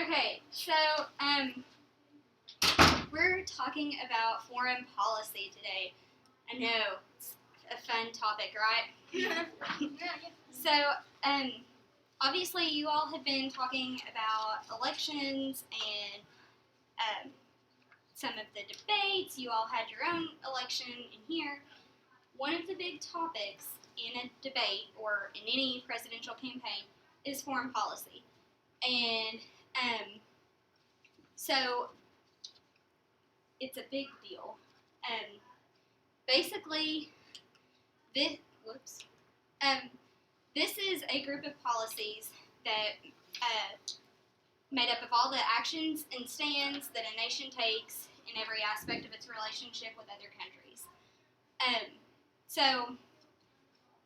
Okay, so we're talking about foreign policy today. I know it's a fun topic, right? So, obviously, you all have been talking about elections and some of the debates. You all had your own election in here. One of the big topics in a debate or in any presidential campaign is foreign policy. And so it's a big deal. Basically, this is a group of policies that made up of all the actions and stands that a nation takes in every aspect of its relationship with other countries. So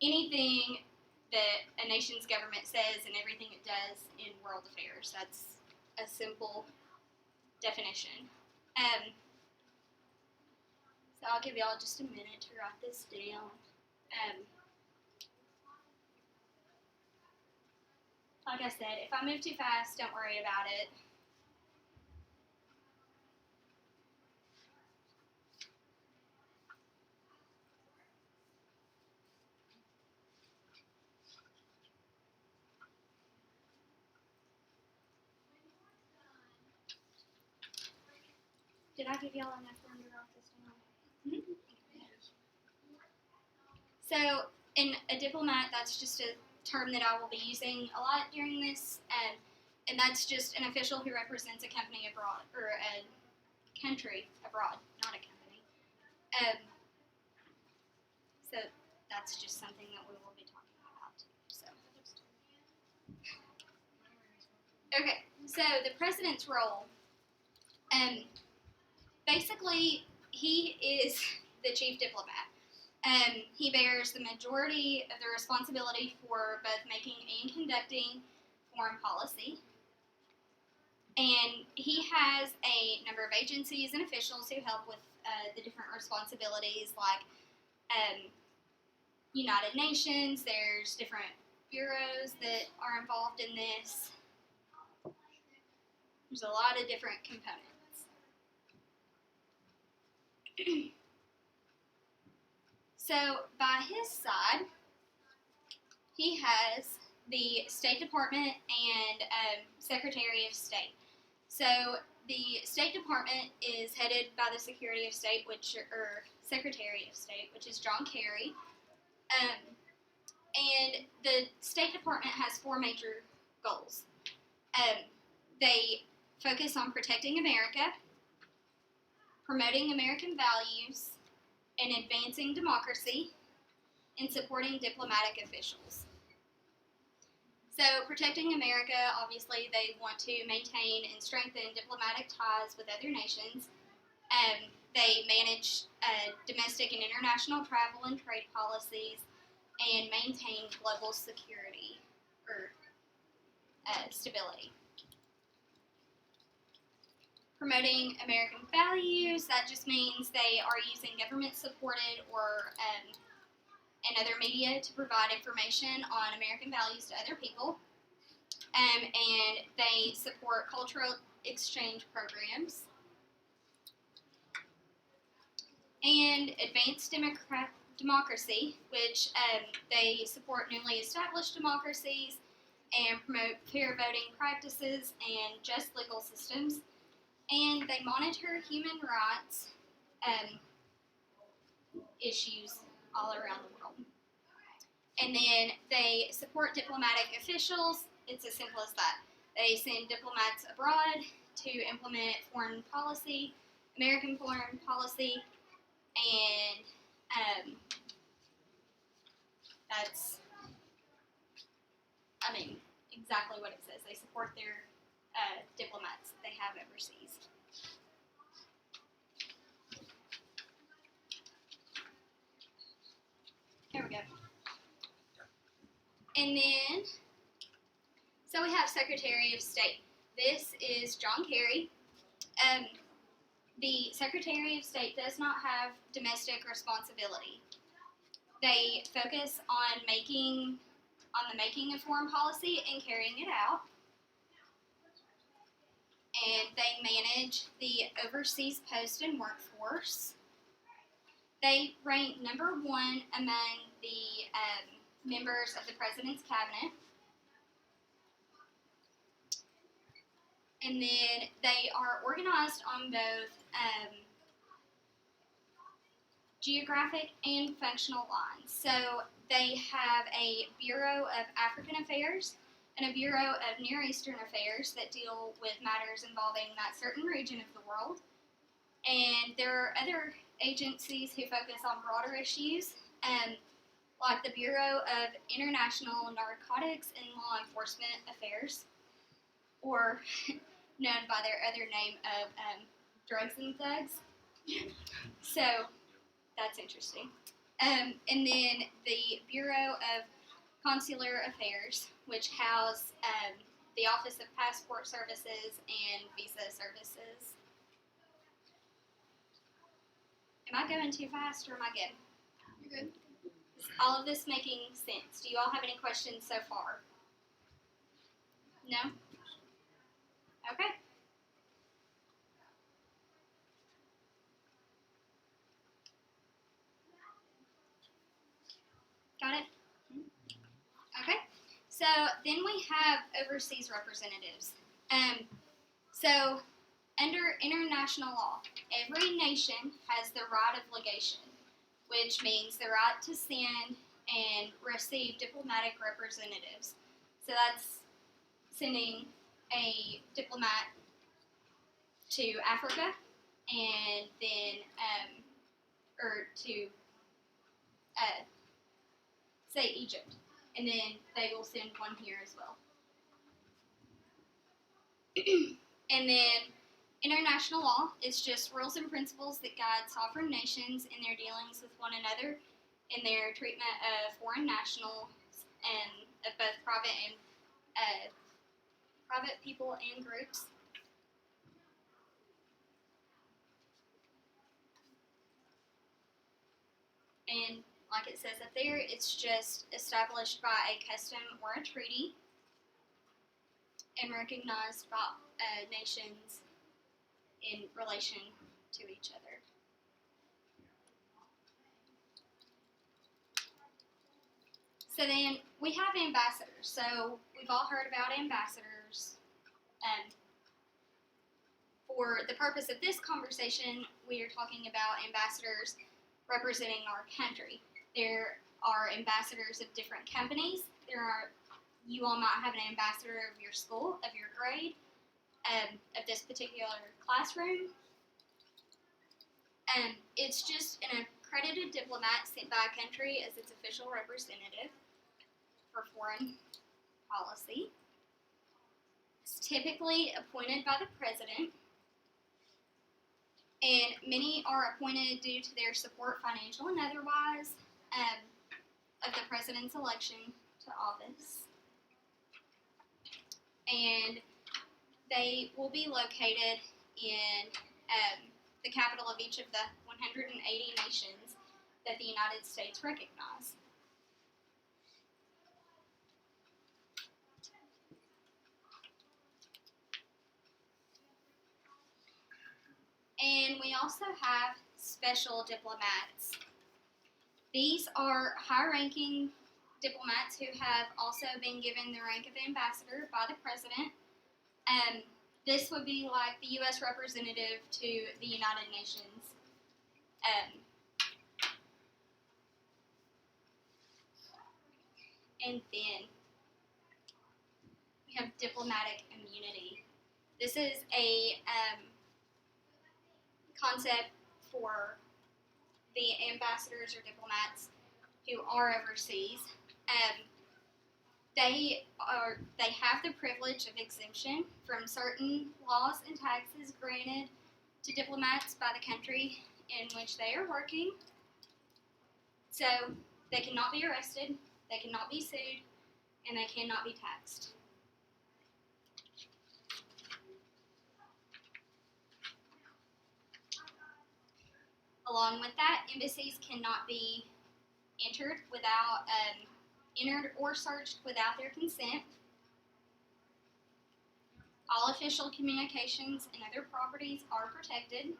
anything that a nation's government says and everything it does in world affairs, that's a simple definition. So I'll give y'all just a minute to write this down. Like I said, if I move too fast, don't worry about it. Did I give y'all enough room to write this down? Mm-hmm. So, in a diplomat, that's just a term that I will be using a lot during this, and that's just an official who represents a company abroad, or a country abroad, not a company. So that's just something that we will be talking about too. So, okay, so the president's role, basically, he is the chief diplomat. He bears the majority of the responsibility for both making and conducting foreign policy. And he has a number of agencies and officials who help with the different responsibilities, like United Nations. There's different bureaus that are involved in this. There's a lot of different components. So, by his side, he has the State Department and Secretary of State. So, the State Department is headed by the Secretary of State, which is John Kerry. And the State Department has four major goals. They focus on protecting America, promoting American values, and advancing democracy, and supporting diplomatic officials. So, protecting America, obviously, they want to maintain and strengthen diplomatic ties with other nations. They manage domestic and international travel and trade policies, and maintain global security or stability. Promoting American values, that just means they are using government-supported or and other media to provide information on American values to other people. And they support cultural exchange programs. And advanced democracy, which they support newly established democracies and promote fair voting practices and just legal systems. And they monitor human rights issues all around the world. And then they support diplomatic officials. It's as simple as that. They send diplomats abroad to implement foreign policy, American foreign policy, and that's, exactly what it says. They support their diplomats they have overseas. There we go. And then, so we have Secretary of State. This is John Kerry. The Secretary of State does not have domestic responsibility. They focus on the making of foreign policy and carrying it out. and they manage the overseas post and workforce. They rank number 1 among the members of the President's Cabinet. And then they are organized on both geographic and functional lines. So they have a Bureau of African Affairs and a Bureau of Near Eastern Affairs that deal with matters involving that certain region of the world. And there are other agencies who focus on broader issues, like the Bureau of International Narcotics and Law Enforcement Affairs, or known by their other name of Drugs and Thugs. So that's interesting. And then the Bureau of Consular Affairs, which house the Office of Passport Services and Visa Services. Am I going too fast or am I good? You're good. Is all of this making sense? Do you all have any questions so far? No? Okay. Got it? Okay. So then we have overseas representatives. So under international law, every nation has the right of legation, which means the right to send and receive diplomatic representatives. So that's sending a diplomat to Africa and then, or to, say, Egypt. And then they will send one here as well. And then international law is just rules and principles that guide sovereign nations in their dealings with one another, in their treatment of foreign nationals, and of both private people and groups. And like it says up there, it's just established by a custom or a treaty and recognized by nations in relation to each other. So then we have ambassadors. So we've all heard about ambassadors. For the purpose of this conversation, we are talking about ambassadors representing our country. There are ambassadors of different companies. You all might have an ambassador of your school, of your grade, of this particular classroom. It's just an accredited diplomat sent by a country as its official representative for foreign policy. It's typically appointed by the president, and many are appointed due to their support, financial and otherwise, of the president's election to office. And they will be located in the capital of each of the 180 nations that the United States recognize. And we also have special diplomats. These are high-ranking diplomats who have also been given the rank of ambassador by the president. This would be like the U.S. representative to the United Nations. And then we have diplomatic immunity. This is a concept for the ambassadors or diplomats who are overseas. They have the privilege of exemption from certain laws and taxes granted to diplomats by the country in which they are working. So they cannot be arrested, they cannot be sued, and they cannot be taxed. Along with that, embassies cannot be entered or searched without their consent. All official communications and other properties are protected.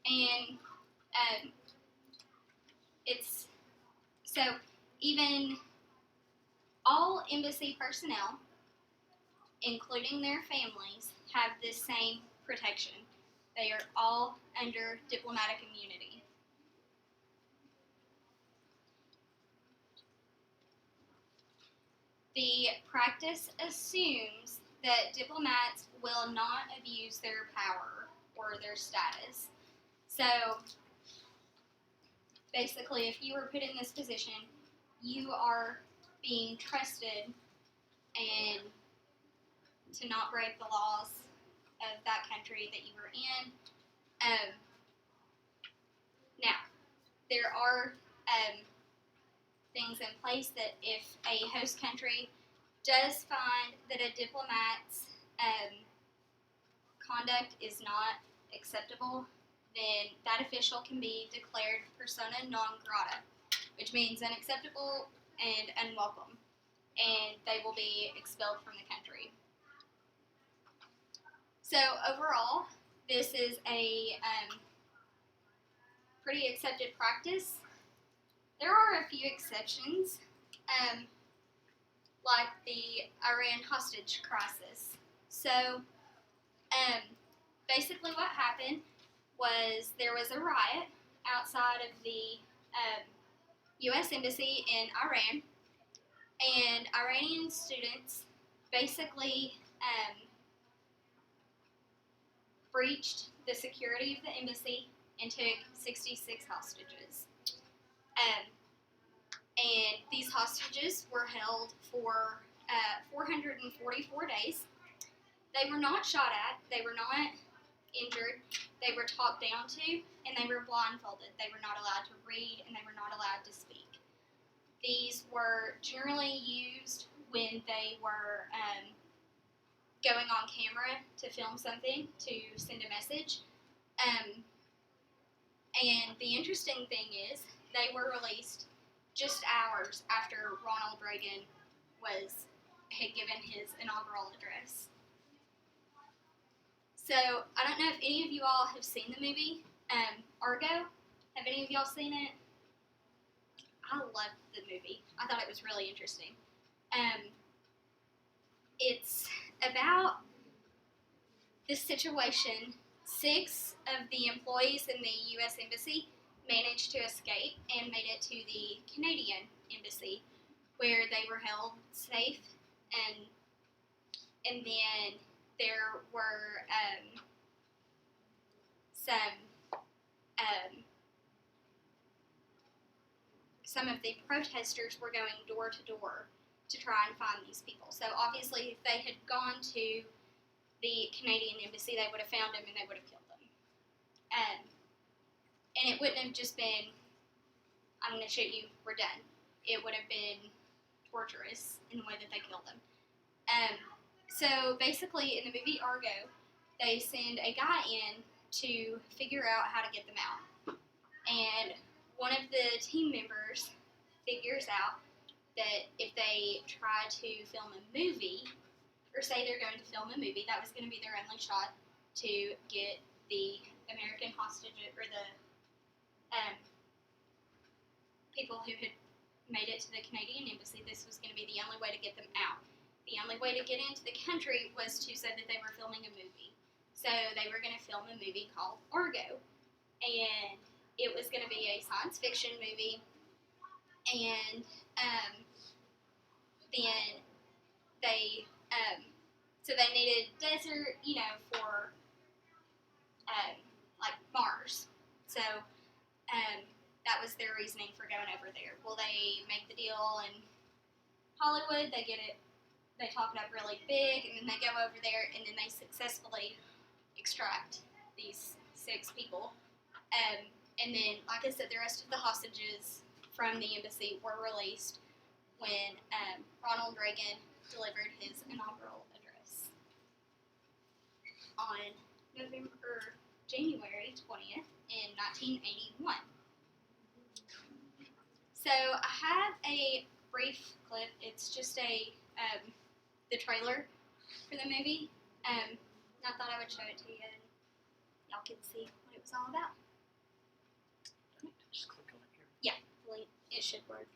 And it's so even all embassy personnel, including their families, have this same protection. They are all under diplomatic immunity. The practice assumes that diplomats will not abuse their power or their status. So, basically, if you were put in this position, you are being trusted and to not break the laws of that country that you were in. Now, there are things in place that if a host country does find that a diplomat's conduct is not acceptable, then that official can be declared persona non grata, which means unacceptable and unwelcome, and they will be expelled from the country. So overall, this is a pretty accepted practice. There are a few exceptions, like the Iran hostage crisis. So basically what happened was there was a riot outside of the U.S. Embassy in Iran, and Iranian students basically breached the security of the embassy and took 66 hostages. And these hostages were held for 444 days. They were not shot at, they were not injured, they were talked down to, and they were blindfolded. They were not allowed to read, and they were not allowed to speak. These were generally used when they were going on camera to film something, to send a message. And the interesting thing is, they were released just hours after Ronald Reagan had given his inaugural address. So, I don't know if any of you all have seen the movie Argo. Have any of y'all seen it? I loved the movie. I thought it was really interesting. It's about this situation. 6 of the employees in the U.S. Embassy managed to escape and made it to the Canadian Embassy, where they were held safe, and then there were some of the protesters were going door to door to try and find these people. So obviously, if they had gone to the Canadian Embassy, they would have found them and they would have killed them. And it wouldn't have just been, I'm going to shoot you, we're done. It would have been torturous in the way that they killed them. So basically, in the movie Argo, they send a guy in to figure out how to get them out. And one of the team members figures out that if they try to film a movie, or say they're going to film a movie, that was going to be their only shot to get the American hostage, or the people who had made it to the Canadian Embassy. This was going to be the only way to get them out. The only way to get into the country was to say that they were filming a movie. So they were going to film a movie called Argo. And it was going to be a science fiction movie. And then they, so they needed desert, for, like Mars. So that was their reasoning for going over there. Well, they make the deal in Hollywood, they get it, they talk it up really big, and then they go over there, and then they successfully extract these 6 people. And then, like I said, the rest of the hostages from the embassy were released when Ronald Reagan delivered his inaugural address on January 20th in 1981. So I have a brief clip. It's just the trailer for the movie. I thought I would show it to you and y'all could see what it was all about. Just click on it here. Yeah, it should work.